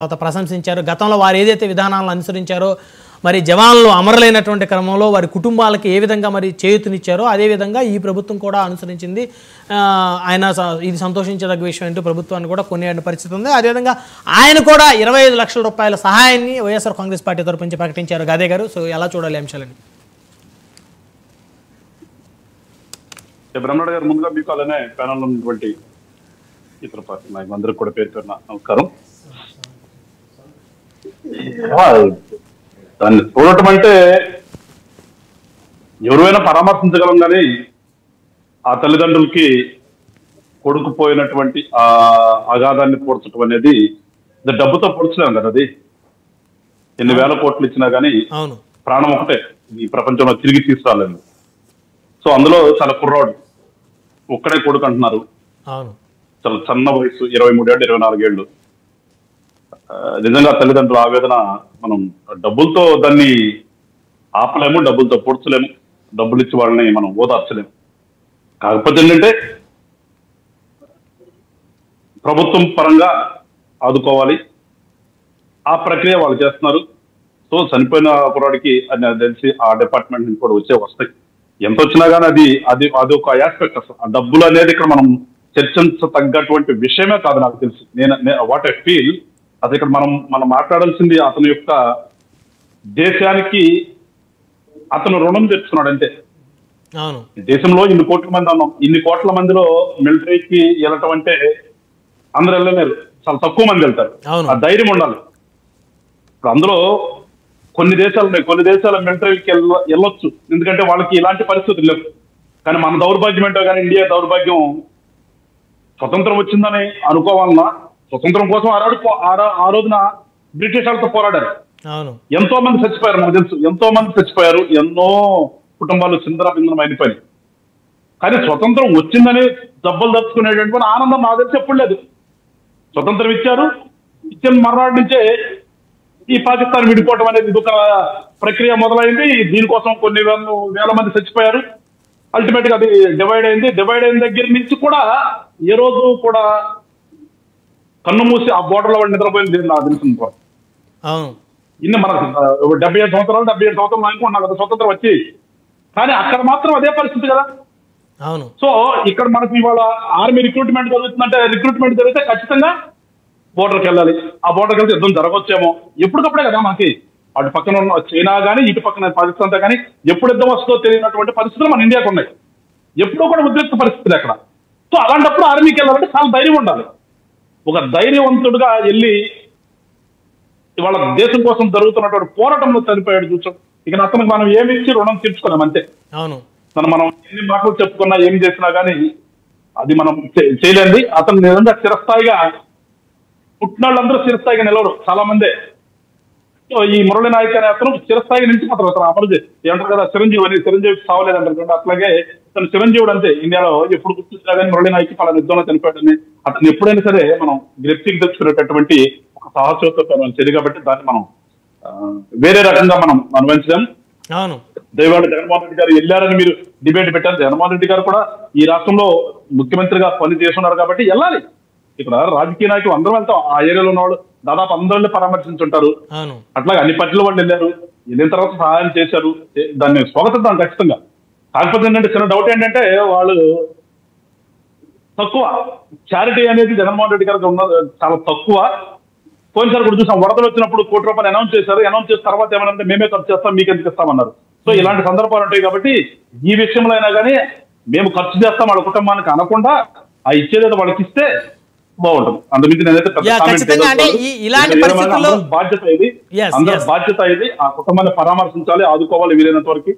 ప్రశంసించారు. గతంలో వారు ఏదైతే విధానాలను అనుసరించారో మరి జవాన్లు అమరులైనటువంటి క్రమంలో వారి కుటుంబాలకు ఏ విధంగా మరి చేయూతనిచ్చారో అదేవిధంగా ఈ ప్రభుత్వం కూడా అనుసరించింది. ఆయన ఇది సంతోషించదగ్గ విషయం అంటూ ప్రభుత్వాన్ని కూడా కొనియాడిన పరిస్థితి ఉంది. అదేవిధంగా ఆయన కూడా 25 లక్షల రూపాయల సహాయాన్ని వైఎస్ఆర్ కాంగ్రెస్ పార్టీ తరపు నుంచి ప్రకటించారు. గాదే గారు, సో ఎలా చూడాలి అంశాలని? బ్రహ్మనాయుడు గారు, ముందుగా మీకు అలానే ప్యానల్ ఉన్నటువంటి ఇతర పార్టీ నాయకులందరికీ కూడా పేరు పేరున నమస్కారం. దాన్ని చూడటం అంటే ఎవరైనా పరామర్శించగలం, కానీ ఆ తల్లిదండ్రులకి కొడుకు పోయినటువంటి ఆ అగాధాన్ని పూడ్చడం అనేది డబ్బుతో పూడ్చలేము కదా. అది ఎన్ని వేల కోట్లు ఇచ్చినా కానీ ప్రాణం ఒకటే ఈ ప్రపంచంలో తిరిగి తీసుకురాలేదు. సో అందులో చాలా కుర్రాడు ఒక్కడే కొడుకు అంటున్నారు. చాలా చిన్న వయసు, 23 ఏళ్ళు 24 ఏళ్ళు. నిజంగా తల్లిదండ్రుల ఆవేదన మనం డబ్బులతో దాన్ని ఆపలేము, డబ్బులతో పూడ్చలేము, డబ్బులు ఇచ్చి వాళ్ళని మనం ఓదార్చలేము. కాకపోతే ఏంటంటే ప్రభుత్వం పరంగా ఆదుకోవాలి, ఆ ప్రక్రియ వాళ్ళు చేస్తున్నారు. సో చనిపోయిన కుర్రాడికి అని తెలిసి ఆ డిపార్ట్మెంట్ నుంచి కూడా వస్తాయి. ఎంత వచ్చినా కానీ అది ఒక ఆస్పెక్ట్. అసలు ఆ డబ్బులు అనేది ఇక్కడ మనం చర్చించదగ్గటువంటి విషయమే కాదు నాకు తెలిసి. వాట్ ఐ ఫీల్ అది ఇక్కడ మనం మాట్లాడాల్సింది అతని యొక్క దేశానికి అతను రుణం తెచ్చుకున్నాడు అంతే. దేశంలో ఇన్ని కోట్ల మంది అన్నాం, ఇన్ని కోట్ల మందిలో మిలిటరీకి వెళ్ళటం అంటే అందరూ వెళ్ళలేరు, చాలా తక్కువ మంది వెళ్తారు. ఆ ధైర్యం ఉండాలి. ఇప్పుడు అందులో కొన్ని దేశాలు ఉన్నాయి, కొన్ని దేశాల మిలిటరీకి వెళ్ళొచ్చు, ఎందుకంటే వాళ్ళకి ఇలాంటి పరిస్థితులు లేవు. కానీ మన దౌర్భాగ్యం ఏంటో కానీ ఇండియా దౌర్భాగ్యం, స్వతంత్రం వచ్చిందని అనుకోవాలన్నా స్వతంత్రం కోసం ఆ రోజున బ్రిటిష్ వాళ్ళతో పోరాడారు. ఎంతో మంది చచ్చిపోయారు, మనకు తెలుసు. ఎంతో మంది చచ్చిపోయారు, ఎన్నో కుటుంబాలు చిందరబిందరం అయిపోయినాయి. కానీ స్వతంత్రం వచ్చిందని దెబ్బలు దచ్చుకునేటువంటి ఆనందం నాకు తెలిసి ఎప్పుడు లేదు. స్వతంత్రం ఇచ్చారు, ఇచ్చిన మర్నాడు నుంచే ఈ పాకిస్తాన్ విడిపోవటం అనేది ఇది ఒక ప్రక్రియ మొదలైంది. దీనికోసం కొన్ని వేల మంది చచ్చిపోయారు. అల్టిమేట్ గా అది డివైడ్ అయింది. డివైడ్ అయిన దగ్గర నుంచి కూడా ఏ రోజు కూడా కన్ను మూసి ఆ బోర్డర్లో వాడు నిద్రపోయింది లేదు నాకు తెలిసిన. ఇన్ని మన 77 సంవత్సరాలు అనుకుంటున్నాం కదా స్వతంత్రం వచ్చి, కానీ అక్కడ మాత్రం అదే పరిస్థితి కదా. సో ఇక్కడ మనకు ఇవాళ ఆర్మీ రిక్రూట్మెంట్ జరుగుతుందంటే, రిక్రూట్మెంట్ జరిగితే ఖచ్చితంగా బోర్డర్కి వెళ్ళాలి. ఆ బోర్డర్కి వెళ్తే యుద్ధం జరగవచ్చేమో, ఎప్పటికప్పుడే కదా మనకి. అటు పక్కన ఉన్న చైనా కానీ ఇటు పక్కన పాకిస్తాన్తో కానీ ఎప్పుడు యుద్ధం వస్తుందో తెలియనటువంటి పరిస్థితులు మన ఇండియాకు ఉన్నాయి. ఎప్పుడూ కూడా ఉద్రిక్త పరిస్థితులు అక్కడ. సో అలాంటప్పుడు ఆర్మీకి వెళ్ళాలంటే చాలా ధైర్యం ఉండాలి. ఒక ధైర్యవంతుడుగా వెళ్ళి ఇవాళ దేశం కోసం జరుగుతున్నటువంటి పోరాటంలో చనిపోయాడు చూసాం. ఇక అతనికి మనం ఏమి ఇచ్చి రుణం తీర్చుకున్నాం అంతే. మనం ఎన్ని మాటలు చెప్పుకున్నా ఏం చేసినా కానీ అది మనం చేయలేండి. అతను నిజంగా చిరస్థాయిగా పుట్టినాళ్ళందరూ చిరస్థాయిగా నిలవరు, చాలా మందే. సో ఈ మురళీ నాయక్ అనే అతను చిరస్థాయిగా నిలిచిపోతారు. అతను అమరుజీ ఏమంటారు కదా, చిరంజీవి సావలేదంటారు. అట్లాగే అతను చిరంజీవుడు అంతే. ఇండియాలో ఎప్పుడు గుర్తించినా కానీ మురళీ నాయక్ పలా యుద్ధంలో చనిపోయాడని అతను ఎప్పుడైనా సరే మనం గ్రెప్తికి తెచ్చుకునేటటువంటి ఒక సాహసోత్తో మనం తెలియదు. కాబట్టి దాన్ని మనం వేరే రకంగా మనం అనుభవించలేం. దయవాడ జగన్మోహన్ రెడ్డి గారు వెళ్ళారని మీరు డిబేట్ పెట్టారు. జగన్మోహన్ రెడ్డి గారు కూడా ఈ రాష్ట్రంలో ముఖ్యమంత్రిగా పని చేస్తున్నారు కాబట్టి వెళ్ళాలి. ఇక్కడ రాజకీయ నాయకులు అందరం వెళ్తాం. ఆ ఏరియాలో ఉన్న వాళ్ళు దాదాపు అందరిని పరామర్శించుంటారు. అట్లాగే అన్ని పార్టీల వాళ్ళు వెళ్ళారు, వెళ్ళిన తర్వాత సహాయం చేశారు. దాన్ని స్వాగతిద్దాం ఖచ్చితంగా. కాకపోతే ఏంటంటే చిన్న డౌట్ ఏంటంటే వాళ్ళు తక్కువ చారిటీ అనేది జగన్మోహన్ రెడ్డి గారికి ఉన్న చాలా తక్కువ. పోయినసారి కూడా చూసాం, వరదలు వచ్చినప్పుడు ₹1 కోటి అనౌన్స్ చేశారు. అనౌన్స్ చేసిన తర్వాత ఏమన్నా మేమే ఖర్చు చేస్తాం, మీకు ఎందుకు ఇస్తామన్నారు. సో ఇలాంటి సందర్భాలు ఉంటాయి. కాబట్టి ఈ విషయంలో అయినా కానీ మేము ఖర్చు చేస్తాం వాళ్ళ కుటుంబానికి అనకుండా ఆ ఇచ్చేదేదో వాళ్ళకి ఇస్తే బాగుంటుంది. అందుమించి నేనైతే బాధ్యత ఇది, అందరి బాధ్యత ఇది. ఆ కుటుంబాన్ని పరామర్శించాలి, ఆదుకోవాలి వీలైనంత వరకు.